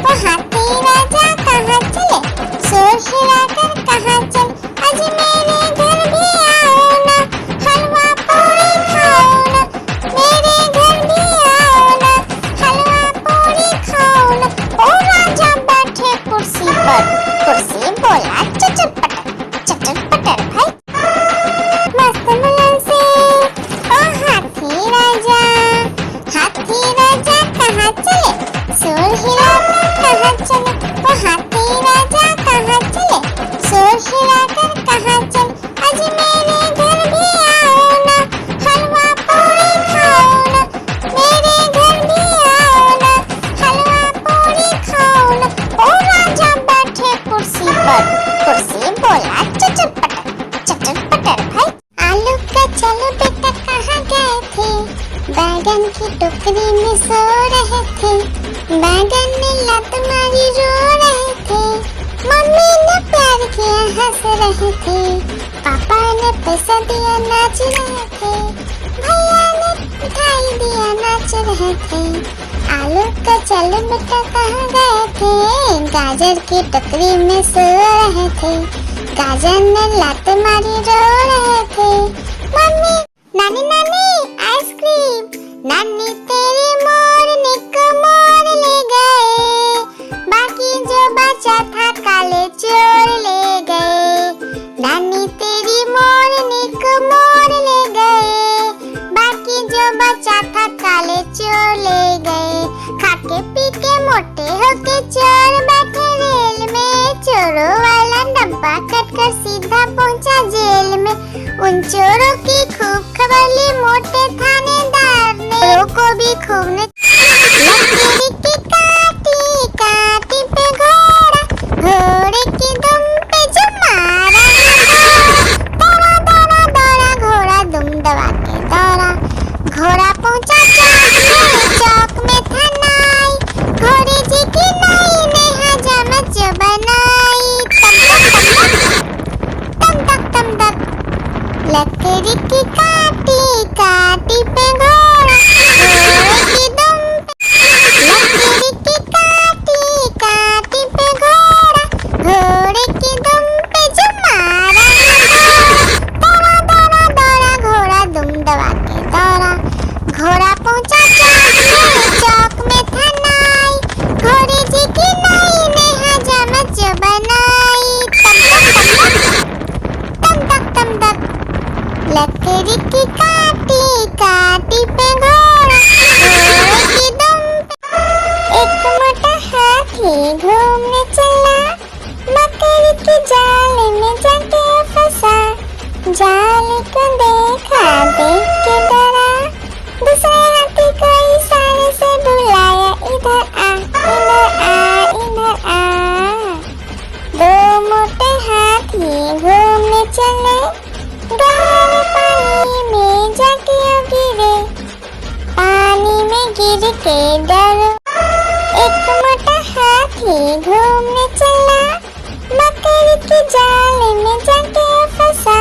वो हाथी राजा कहाँ चले, शोर हिलाकर कहाँ चले, आज मेरे घर भी आओ ना, हलवा पूरी खाओ ना, मेरे घर भी आओ ना, हलवा पूरी खाओ ना। ओ राजा बैठे कुर्सी पर, कुर्सी बोला चटर पटर भाई मस्त मुलायम से। ओ हाथी राजा कहाँ चले, शोर हिलाकर कहाँ चले, वो हाथी राजा कहाँ चले, शोर हिलाकर कहाँ चले, आज मेरे घर भी आओ ना, हलवा पूरी खाओ ना, मेरे घर भी आओ ना, हलवा पूरी खाओ ना। ओ राजा बैठे कुर्सी पर, कुर्सी बोला चटर पटर भाई। आलू का चलो बेटा कहाँ गए थे, बैगन की टोकरी में सो रहे थे, बैगन ने लात मारी रो रहे थे, मम्मी ने प्यार किया हंस रहे थे, पापा ने पैसा दिया नाच रहे थे, भैया ने मिठाई दिया नाच रहे थे। आलू का चलो बेटा कहाँ गए थे, गाजर की टोकरी में सो रहे थे, गाजर ने लात मारी रो रहे थे, मम्मी नानी आइसक्रीम, नानी तेरी मोरनी को मोर ले गए, बाकी जो बचा था काले चोर ले गए, नानी तेरी मोरनी को मोर ले गए, बाकी जो बचा था काले चोर ले गए। खाके पी के मोटे होके चोर बैठे रेल में, चोरों वाला डब्बा कटकर सीधा पहुंचा जेल में, उन चोरों की खूब खबर ली मोटे थानेदार ने, चोरों को भी खूब ने लकीरी की काटी पे घोड़ा, घोड़े की दुम पे जो मारा, दौड़ा घोड़ा दुम दबा के दौड़ा, घोड़ा पहुंचा चौक में था नाई, घोड़े जी की नाई ने हजामत जो बनाई, तम तक लकड़ी की काटी पे घोड़ा, घोड़े की दुम लकड़ी की काटी पे घोड़ा, घोड़े की दुम पे जो मारा, दौड़ा घोड़ा दुम दबा के दौड़ा, घोड़ा पहुंचा चौक में था नाई, घोड़े जी की नाई ने हजामत जो बनाई, तम तक लकड़ी की काटी पे घोड़ा, घोड़े की दुम पे। एक मोटा हाथी घूमने चला, मकड़ी की जाल में जाके फंसा, जाल को देखा देख के डरा, दूसरे हाथी को इशारे से बुलाया इधर आ, इधर आ। दो मोटे हाथी घूमने चले, गहरे पानी में जाके गिरे, पानी में गिर के डरो। एक मोटा हाथी घूमने चला, मकड़ी की जाल में जाके फंसा,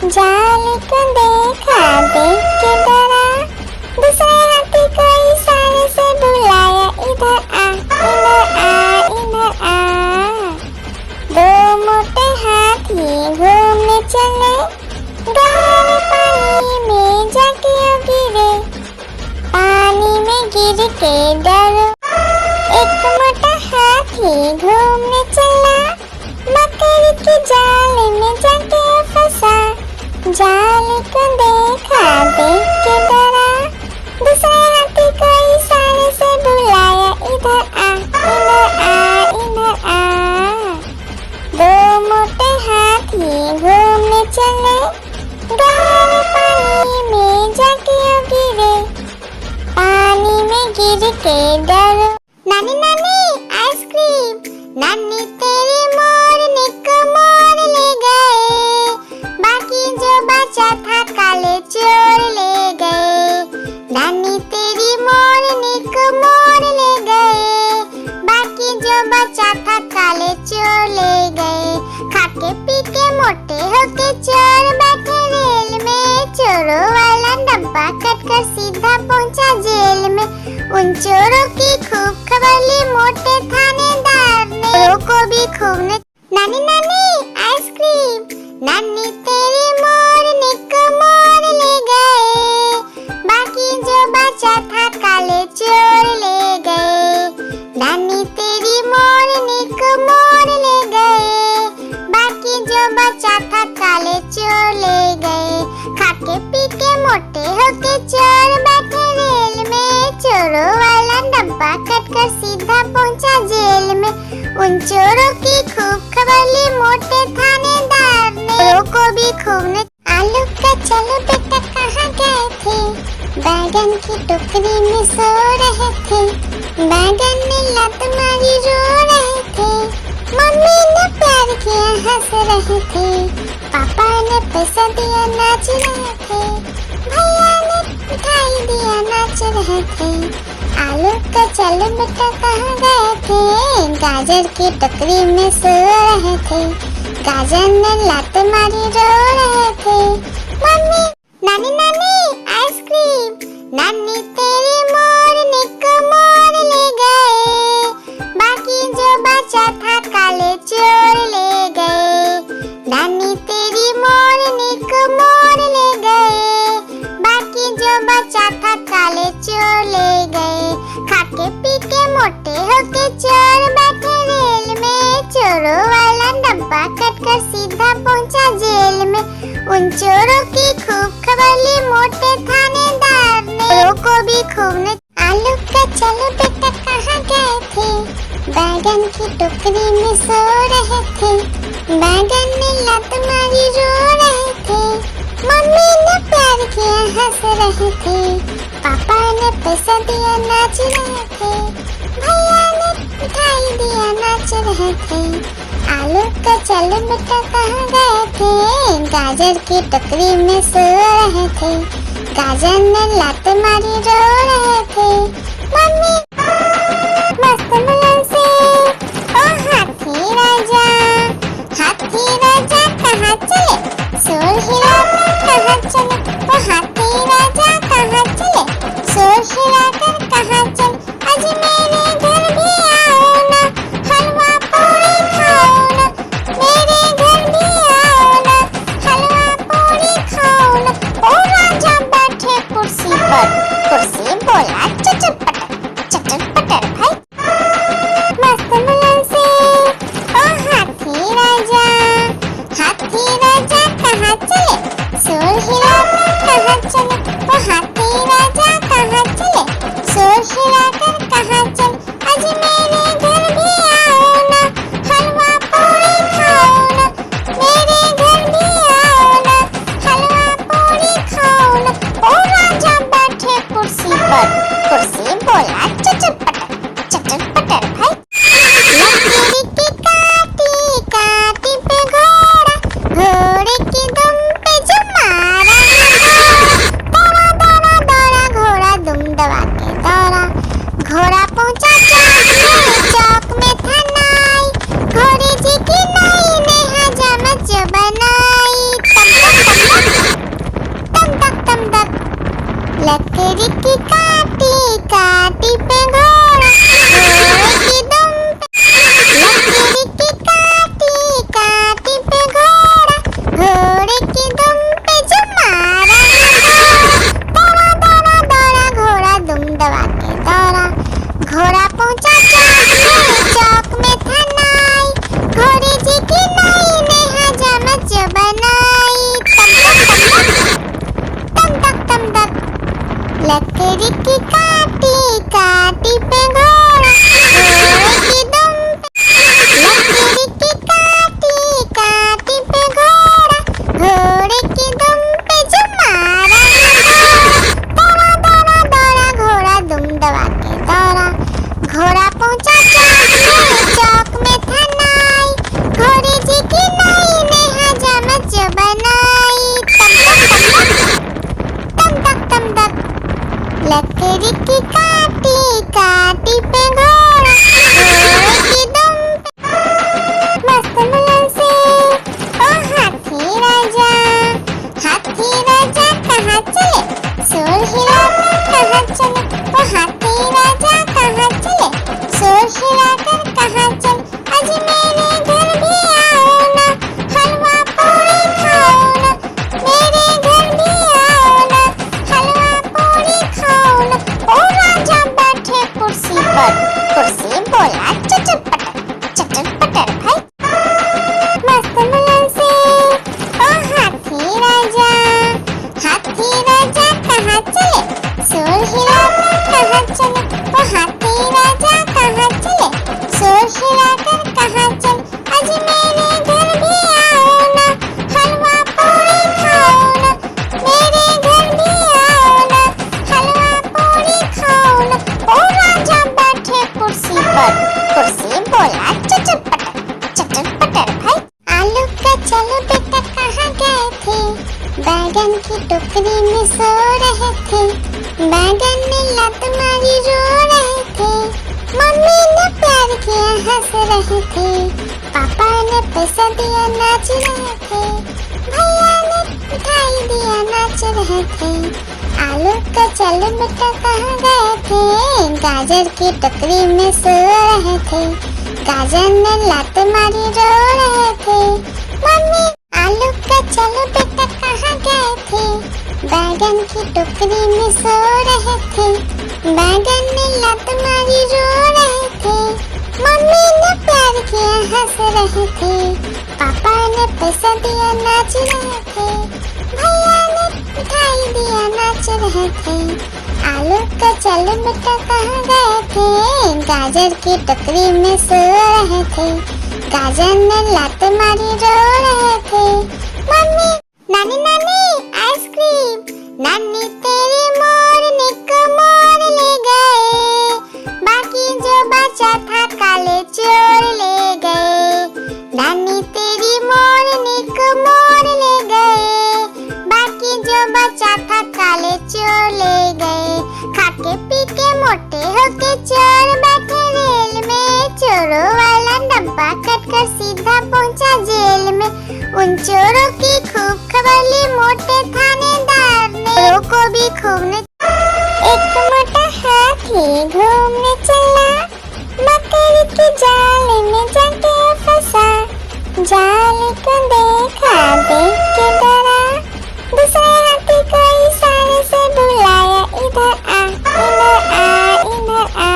जाल को देखा देख के डरा, दूसरे हाथी को इशारे से बुलाया इधर आ, इधर आ। दो मोटे हाथी घूमने चले, गहरे पानी में जाके गिरे, पानी में गिर के डरो। एक मोटा हाथी घूमने चला, मकड़ी की जाल में जाके फंसा, जाल को देखा देख के डरा, दूसरे हाथी को इशारे से बुलाया इधर आ, इधर आ। दो मोटे हाथी घूमने चले, गहरे पानी में जाके गिरे, पानी में गिर के डरो। नानी आइसक्रीम, नानी तेरी मोरनी को मोर ले गए, बाकी जो बचा था काले चोर ले गए, नानी तेरी मोरनी को मोर ले गए, बाकी जो बचा था काले चोर ले गए। खाके पी के मोटे होके चोर बैठे रेल में, चोरों वाला डब्बा कटकर सीधा पहुंचा जेल में। उन चोरों की खूब खबर ली मोटे थानेदार ने, चोरों को भी खूब ने नानी नानी आइसक्रीम, नानी तेरी मोरनी को मोर ले गए, बाकी जो बचा था काले चोर ले गए। नानी तेरी मोरनी को मोर ले गए, बाकी जो बचा था काले चोर ले गए। खाके पी के मोटे होके चोर बैठे रेल में, चोरों वाला डब्बा कटकर सीधा पहुंचा जेल में। उन चोरों की खूब खबर ली मोटे थानेदार ने, चोरों को भी खूब ने आलू का चलो बेटा कहाँ गए थे, बैगन की टोकरी में सो रहे थे, बैगन ने लत मारी रो रहे थे, मम्मी ने प्यार किया हंस रहे थे, पापा ने पैसा दिया नाच रहे थे, भैया ने मिठाई दिया नाच रहे थे। आलू का चलो बेटा कहाँ गए थे, गाजर की टोकरी में सो रहे थे, गाजर ने लात मारी रो रहे थे। मम्मी नानी नानी आइसक्रीम, नानी तेरी मोरनी को मोर ले गए, बाकी जो बचा था काले चोर ले गए। नानी तेरी मोरनी को मोर ले गए, बाकी जो बचा था काले चोर ले गए। खाके पी के मोटे होके चोर बैठे रेल में, चोरों वाला डब्बा कटकर सीधा पहुंचा जेल में। उन चोरों की खूब खबर ली मोटे थानेदार ने, चोरों को भी खूब ने आलू का चलो बेटा कहाँ गए थे, बैगन की टोकरी में सो रहे थे, बैगन ने लत मारी रो रहे थे, मम्मी ने प्यार किया हंस रहे थे, पापा ने पैसा दिया नाच रहे थे, भैया ने मिठाई दिया नाच रहे थे। आलू का चलो बेटा कहाँ गए थे, गाजर की टोकरी में सो रहे थे, गाजर ने लात मारी रो रहे थे। मम्मी मस्त मुलायम से ओ हाथी राजा, हाथी राजा कहाँ चले, शोर हिलाकर कहाँ चले, ओ हाथी राजा कहाँ चले, शोर हिलाकर कहाँ चले, आज मेरे घर भी आओ ना, हलवा पूरी खाओ ना, मेरे घर भी आओ ना, हलवा पूरी खाओ ना। ओ राजा बैठे कुर्सी पर, कुर्सी बोला चटर पटर भाई। मस्त मुलायम से ओ हाथी राजा, हाथी राजा कहाँ चले, शोर हिलाकर कहाँ चले, ओ हाथी राजा कहाँ चले, शोर हिलाकर कहाँ चले, आज मेरे घर भी आओ ना, हलवा पूरी खाओ ना, मेरे घर भी आओ ना, हलवा पूरी खाओ ना। ओ राजा बैठे कुर्सी पर, कुर्सी बोला चटर पटर भाई। लकीर की काटी काटी पे घोड़ा, घोड़े की दुम बैगन की टोकरी में सो रहे थे, बैगन ने लात मारी रो रहे थे, मम्मी ने प्यार किया हंस रहे थे, पापा ने पैसा दिया नाच रहे थे, भैया ने मिठाई दिया नाच रहे थे, आलू का चलो बेटा कहाँ गए थे, गाजर की टोकरी में सो रहे थे, गाजर ने लात मारी रो रहे थे, मम्मी आलू का चलो बेटा कहाँ गए थे, बैगन की टोकरी में सो रहे थे, बैगन ने लात मारी रो रहे थे, मम्मी ने प्यार किया हंस रहे थे, पापा ने पैसा दिया नाच रहे थे, भैया ने मिठाई दिया नाच रहे थे, आलू का चलो बेटा कहाँ गए थे, गाजर की टोकरी में सो रहे थे, गाजर ने लात मारी रो रहे थे, मम्मी नानी नानी आइसक्रीम, नानी तेरी मोरनी को मोर ले गए, बाकी जो बचा था काले चोर ले गए, नानी तेरी मोरनी को मोर ले गए, बाकी जो बचा था काले चोर ले गए, खाके पी के मोटे होके चोर बैठे रेल में, चोरों वाला डब्बा कटकर सीधा पहुंचा जेल में, उन चोरों की खूब खबर ली मोटे थानेदार ने, चोरों को भी खूब ने। एक मोटा हाथी घूमने चला, मकड़ी के जाल में जाके फंसा, जाल को देखा देख के डरा, दूसरे हाथी को इशारे से बुलाया इधर आ इधर आ इधर आ,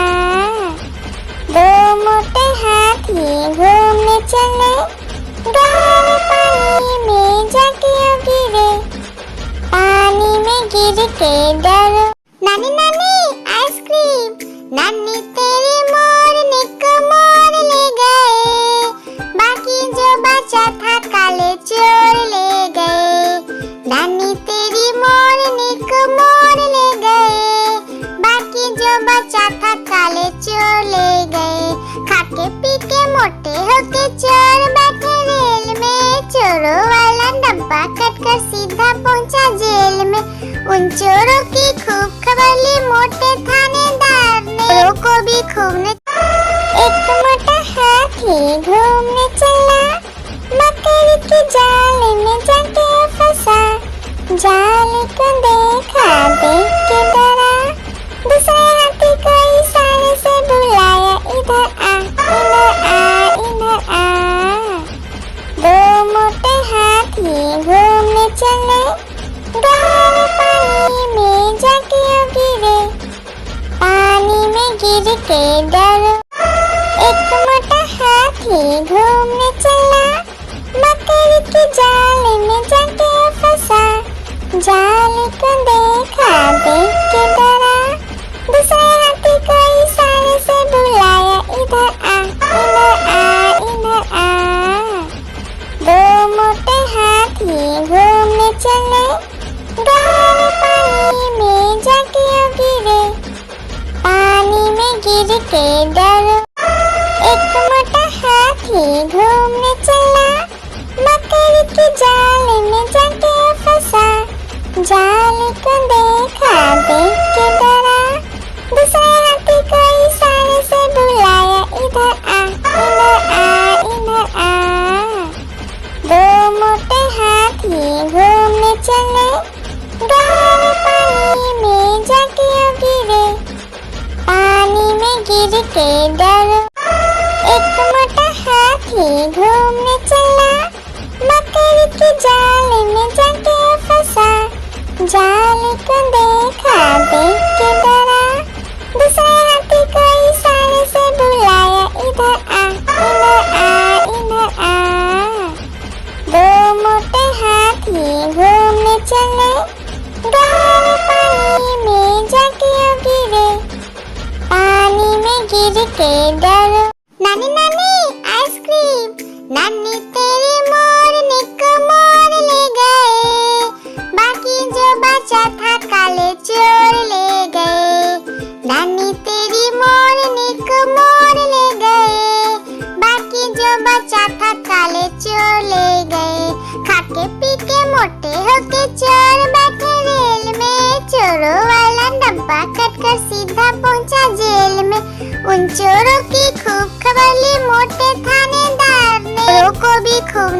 दो मोटे हाथी घूमने चले, गहरे पानी में जाके गिरे, पानी में गिर के डरो, नानी नानी आइसक्रीम, नानी तेरी मोरनी को मोर ले गए, बाकी जो बचा था काले चोर ले गए, नानी तेरी मोरनी को मोर ले गए, बाकी जो बचा था काले चोर ले गए, खाके पी के मोटे होके चोर बैठे रेल में, चोरों वाला डब्बा कटकर सीधा पहुंचा जेल में, उन चोरों की खूब खबर ली मोटे थानेदार ने, चोरों को भी खूब ने। एक मोटा हाथी घूमने चला, मकड़ी के जाल में जाके फंसा, जाल को देखा देख के डरा, दूसरे हाथी को इशारे से बुलाया इधर आ इधर आ इधर आ, दो मोटे हाथी घूमने चले, गहरे पानी में जाके गिरे, पानी में गिर के डरो, एक मोटा हाथी घूमने चला, मकड़ी के जाल में जाके फंसा, जाल को देखा देख के डरा, दूसरे हाथी को इशारे से बुलाया इधर आ इधर आ इधर आ, दो मोटे हाथी घूमने चले, गहरे पानी में जाके गिरे, पानी में गिर के डरो, एक मोटा हाथी घूमने चला, मकड़ी के जाल में जाके फंसा, जाल को देखा देख के डरा, दूसरे हाथी को इशारे से बुलाया इधर आ इधर आ इधर आ, दो मोटे हाथी घूमने चले, गहरे पानी में जाके गिरे, पानी में गिर के डरो, एक मोटा हाथी घूमने चला, मकड़ी के जाल में जाके फंसा, जाल को देखा देख के डरा, दूसरे हाथी को इशारे से बुलाया इधर आ इधर आ इधर आ, दो मोटे हाथी घूमने चले, गहरे पानी में जाके गिरे, पानी में गिर के डरो, नानी नानी आइसक्रीम, नानी तेरी मोरनी को मोर ले गए, बाकी जो बचा था काले चोर ले गए, नानी तेरी मोरनी को मोर ले गए, बाकी जो बचा था काले चोर ले गए, खाके पी के मोटे होके चोर बैठे रेल में, चोरों वाला डब्बा कटकर सीधा पहुंचा जेल में। उन चोरों की खूब खबर ली मोटे थानेदार ने, चोरों को भी खूब